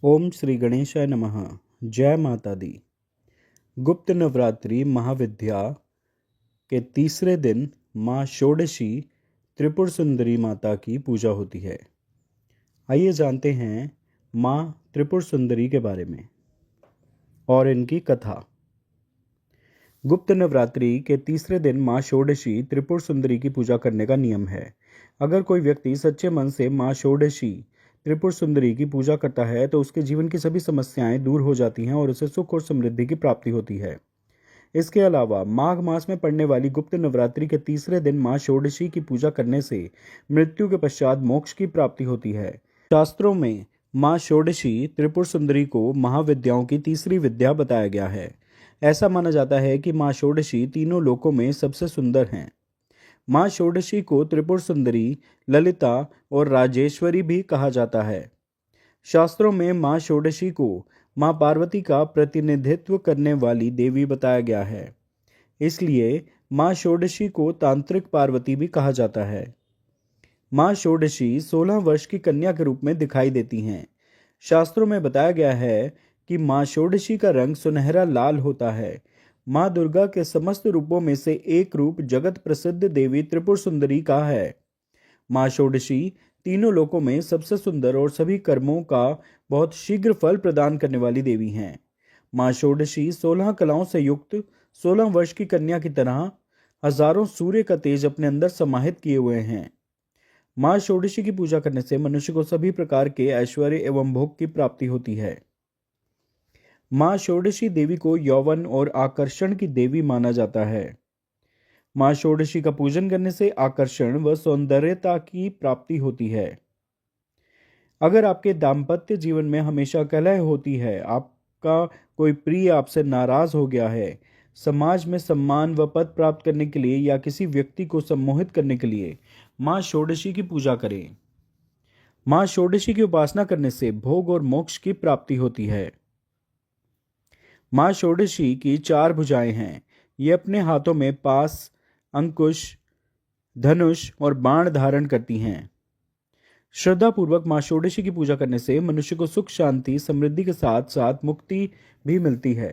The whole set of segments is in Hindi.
ओम श्री गणेशाय नमः। जय माता दी। गुप्त नवरात्रि महाविद्या के तीसरे दिन माँ षोडशी त्रिपुर सुंदरी माता की पूजा होती है। आइए जानते हैं माँ त्रिपुर सुंदरी के बारे में और इनकी कथा। गुप्त नवरात्रि के तीसरे दिन माँ षोडशी त्रिपुर सुंदरी की पूजा करने का नियम है। अगर कोई व्यक्ति सच्चे मन से माँ षोडशी त्रिपुर सुंदरी की पूजा करता है तो उसके जीवन की सभी समस्याएं दूर हो जाती हैं और उसे सुख और समृद्धि की प्राप्ति होती है। इसके अलावा माघ मास में पड़ने वाली गुप्त नवरात्रि के तीसरे दिन माँ षोडशी की पूजा करने से मृत्यु के पश्चात मोक्ष की प्राप्ति होती है। शास्त्रों में माँ षोडशी त्रिपुर सुंदरी को महाविद्याओं की तीसरी विद्या बताया गया है। ऐसा माना जाता है कि माँ षोडशी तीनों लोकों में सबसे सुंदर हैं। माँ षोडशी को त्रिपुर सुंदरी, ललिता और राजेश्वरी भी कहा जाता है। शास्त्रों में माँ षोडशी को माँ पार्वती का प्रतिनिधित्व करने वाली देवी बताया गया है। इसलिए माँ षोडशी को तांत्रिक पार्वती भी कहा जाता है। माँ षोडशी 16 वर्ष की कन्या के रूप में दिखाई देती हैं। शास्त्रों में बताया गया है कि माँ षोडशी का रंग सुनहरा लाल होता है। माँ दुर्गा के समस्त रूपों में से एक रूप जगत प्रसिद्ध देवी त्रिपुर सुंदरी का है। माँ षोडशी तीनों लोकों में सबसे सुंदर और सभी कर्मों का बहुत शीघ्र फल प्रदान करने वाली देवी हैं। माँ षोडशी 16 कलाओं से युक्त 16 वर्ष की कन्या की तरह हजारों सूर्य का तेज अपने अंदर समाहित किए हुए हैं। माँ षोडशी की पूजा करने से मनुष्य को सभी प्रकार के ऐश्वर्य एवं भोग की प्राप्ति होती है। माँ षोडशी देवी को यौवन और आकर्षण की देवी माना जाता है। माँ षोडशी का पूजन करने से आकर्षण व सौंदर्यता की प्राप्ति होती है। अगर आपके दाम्पत्य जीवन में हमेशा कलह होती है, आपका कोई प्रिय आपसे नाराज हो गया है, समाज में सम्मान व पद प्राप्त करने के लिए या किसी व्यक्ति को सम्मोहित करने के लिए माँ षोडशी की पूजा करें। माँ षोडशी की उपासना करने से भोग और मोक्ष की प्राप्ति होती है। माँ षोडशी की 4 भुजाएं हैं। ये अपने हाथों में पास, अंकुश, धनुष और बाण धारण करती हैं। श्रद्धा पूर्वक माँ षोडशी की पूजा करने से मनुष्य को सुख, शांति, समृद्धि के साथ साथ मुक्ति भी मिलती है।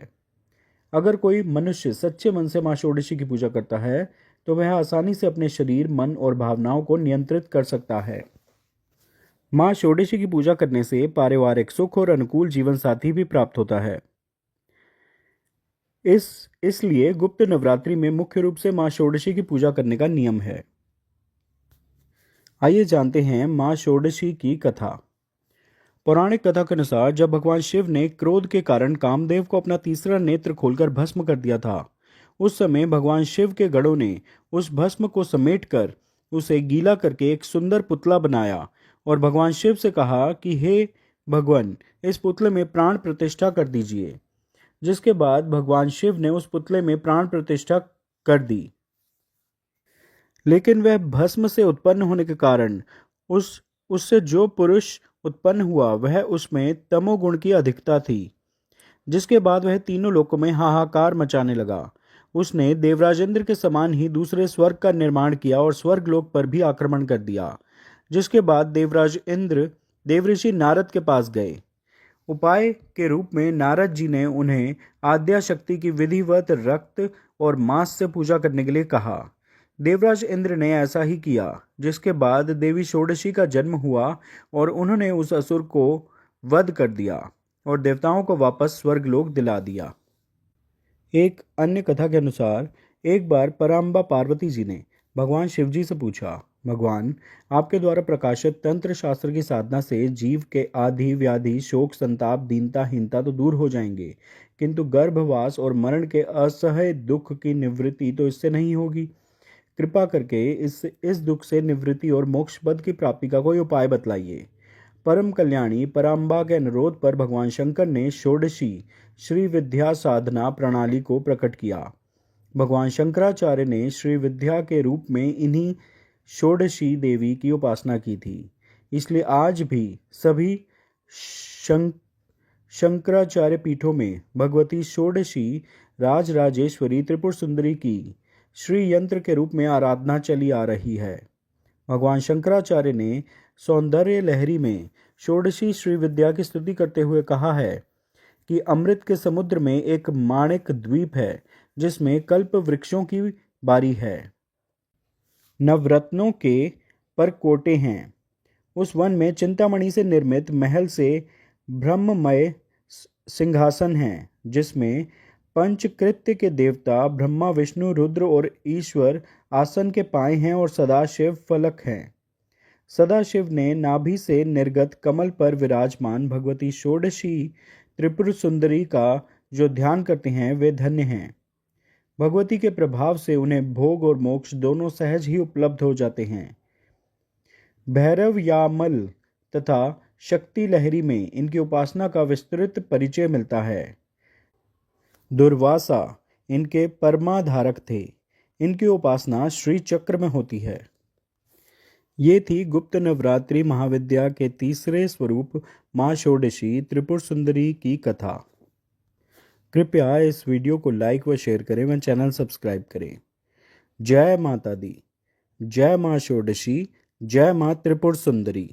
अगर कोई मनुष्य सच्चे मन से माँ षोडशी की पूजा करता है तो वह आसानी से अपने शरीर, मन और भावनाओं को नियंत्रित कर सकता है। माँ षोडशी की पूजा करने से पारिवारिक सुख और अनुकूल जीवन साथी भी प्राप्त होता है। इसलिए गुप्त नवरात्रि में मुख्य रूप से माँ षोडशी की पूजा करने का नियम है। आइए जानते हैं माँ षोडशी की कथा। पौराणिक कथा के अनुसार जब भगवान शिव ने क्रोध के कारण कामदेव को अपना तीसरा नेत्र खोलकर भस्म कर दिया था, उस समय भगवान शिव के गणों ने उस भस्म को समेटकर उसे गीला करके एक सुंदर पुतला बनाया और भगवान शिव से कहा कि हे भगवान, इस पुतले में प्राण प्रतिष्ठा कर दीजिए। जिसके बाद भगवान शिव ने उस पुतले में प्राण प्रतिष्ठा कर दी। लेकिन वह भस्म से उत्पन्न होने के कारण उससे जो पुरुष उत्पन्न हुआ वह उसमें तमोगुण की अधिकता थी। जिसके बाद वह तीनों लोकों में हाहाकार मचाने लगा। उसने देवराज इंद्र के समान ही दूसरे स्वर्ग का निर्माण किया और स्वर्ग लोक पर भी आक्रमण कर दिया। जिसके बाद देवराज इंद्र देवऋषि नारद के पास गए। उपाय के रूप में नारद जी ने उन्हें आद्या शक्ति की विधिवत रक्त और मांस से पूजा करने के लिए कहा। देवराज इंद्र ने ऐसा ही किया, जिसके बाद देवी षोडशी का जन्म हुआ और उन्होंने उस असुर को वध कर दिया और देवताओं को वापस स्वर्गलोक दिला दिया। एक अन्य कथा के अनुसार एक बार पराम्बा पार्वती जी ने भगवान शिव जी से पूछा, भगवान, आपके द्वारा प्रकाशित तंत्र शास्त्र की साधना से जीव के आदि व्याधि, शोक, संताप, दीनता, हीनता तो दूर हो जाएंगे, किंतु गर्भवास और मरण के असह्य दुख की निवृत्ति तो इससे नहीं होगी। कृपा करके इस दुख से निवृत्ति और मोक्ष पद की प्राप्ति का कोई उपाय बतलाइए। परम कल्याणी पराम्बा के अनुरोध पर भगवान शंकर ने षोडशी श्री विद्या साधना प्रणाली को प्रकट किया। भगवान शंकराचार्य ने श्री विद्या के रूप में इन्हीं षोडशी देवी की उपासना की थी। इसलिए आज भी सभी शंकराचार्य पीठों में भगवती षोडशी राजराजेश्वरी त्रिपुर सुंदरी की श्री यंत्र के रूप में आराधना चली आ रही है। भगवान शंकराचार्य ने सौंदर्य लहरी में षोडशी श्री विद्या की स्तुति करते हुए कहा है कि अमृत के समुद्र में एक माणिक द्वीप है जिसमें कल्प वृक्षों की बारी है, नवरत्नों के परकोटे हैं। उस वन में चिंतामणि से निर्मित महल से ब्रह्ममय सिंहासन है जिसमें पंचकृत्य के देवता ब्रह्मा विष्णु रुद्र और ईश्वर आसन के पाए हैं और सदाशिव फलक हैं। सदाशिव ने नाभि से निर्गत कमल पर विराजमान भगवती षोडशी त्रिपुर सुंदरी का जो ध्यान करते हैं वे धन्य हैं। भगवती के प्रभाव से उन्हें भोग और मोक्ष दोनों सहज ही उपलब्ध हो जाते हैं। भैरव यामल तथा शक्ति लहरी में इनकी उपासना का विस्तृत परिचय मिलता है। दुर्वासा इनके परमाधारक थे। इनकी उपासना श्री चक्र में होती है। ये थी गुप्त नवरात्रि महाविद्या के तीसरे स्वरूप माँ षोडशी त्रिपुर सुंदरी की कथा। कृपया इस वीडियो को लाइक व शेयर करें व चैनल सब्सक्राइब करें। जय माता दी, जय माँ षोडशी, जय माँ त्रिपुर सुंदरी।